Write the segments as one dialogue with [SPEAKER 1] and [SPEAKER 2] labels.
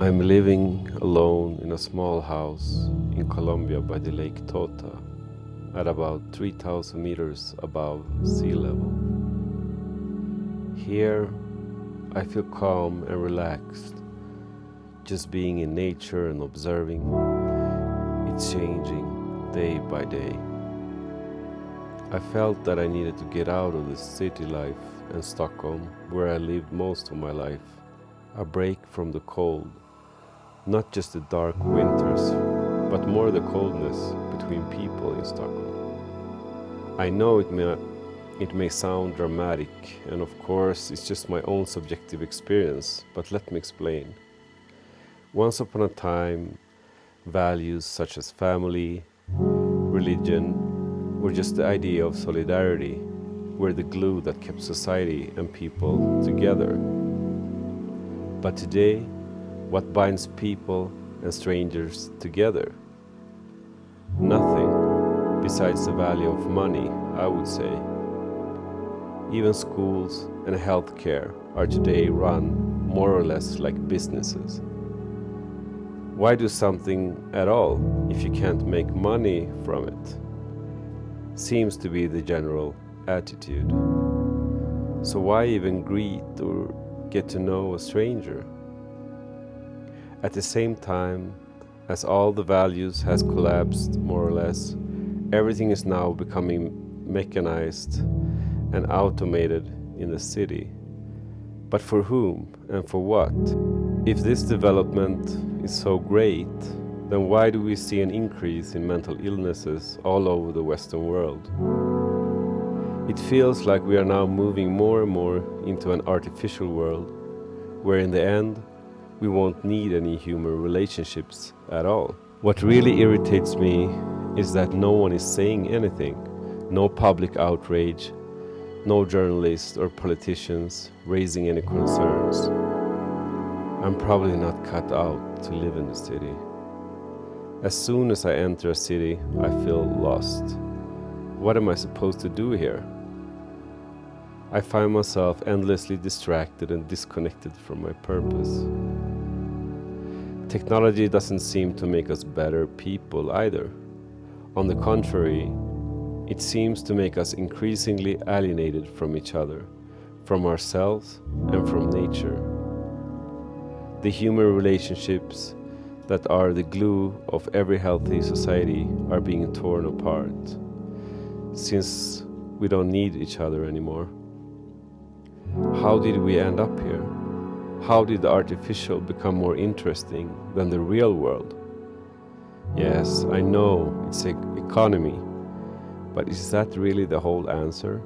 [SPEAKER 1] I'm living alone in a small house in Colombia by the lake Tota, at about 3,000 meters above sea level. Here, I feel calm and relaxed, just being in nature and observing it's changing day by day. I felt that I needed to get out of the city life and Stockholm, where I lived most of my life, a break from the cold. Not just the dark winters, but more the coldness between people in Stockholm. I know it may sound dramatic, and of course it's just my own subjective experience, but let me explain. Once upon a time, values such as family, religion, were just the idea of solidarity, were the glue that kept society and people together. But today, what binds people and strangers together? Nothing besides the value of money, I would say. Even schools and healthcare are today run more or less like businesses. Why do something at all if you can't make money from it? Seems to be the general attitude. So why even greet or get to know a stranger? At the same time, as all the values has collapsed more or less, everything is now becoming mechanized and automated in the city. But for whom and for what? If this development is so great, then why do we see an increase in mental illnesses all over the Western world? It feels like we are now moving more and more into an artificial world, where in the end, we won't need any human relationships at all. What really irritates me is that no one is saying anything. No public outrage, no journalists or politicians raising any concerns. I'm probably not cut out to live in the city. As soon as I enter a city, I feel lost. What am I supposed to do here? I find myself endlessly distracted and disconnected from my purpose. Technology doesn't seem to make us better people either. On the contrary, it seems to make us increasingly alienated from each other, from ourselves and from nature. The human relationships that are the glue of every healthy society are being torn apart, since we don't need each other anymore. How did we end up here? How did the artificial become more interesting than the real world? Yes, I know it's an economy, but is that really the whole answer?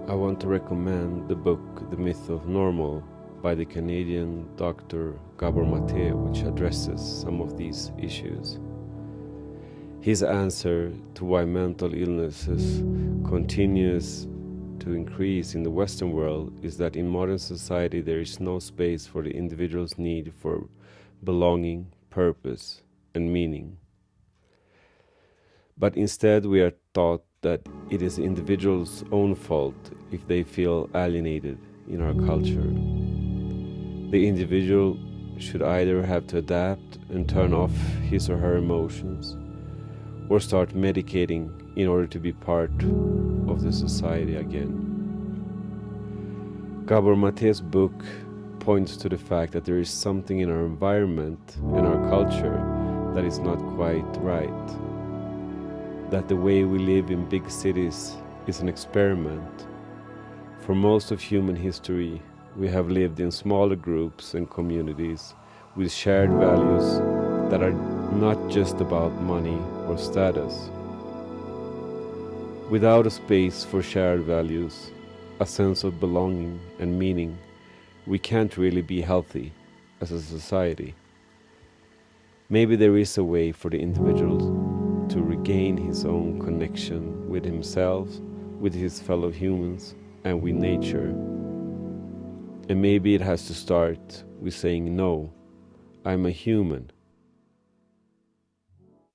[SPEAKER 1] I want to recommend the book The Myth of Normal by the Canadian doctor Gabor, which addresses some of these issues. His answer to why mental illnesses continues to increase in the Western world is that in modern society there is no space for the individual's need for belonging, purpose, and meaning. But instead we are taught that it is the individual's own fault if they feel alienated in our culture. The individual should either have to adapt and turn off his or her emotions, or start medicating in order to be part of the society again. Gabor Matés' book points to the fact that there is something in our environment and our culture that is not quite right. That the way we live in big cities is an experiment. For most of human history, we have lived in smaller groups and communities with shared values that are not just about money or status. Without a space for shared values, a sense of belonging and meaning, we can't really be healthy as a society. Maybe there is a way for the individual to regain his own connection with himself, with his fellow humans, and with nature. And maybe it has to start with saying, no, I'm a human.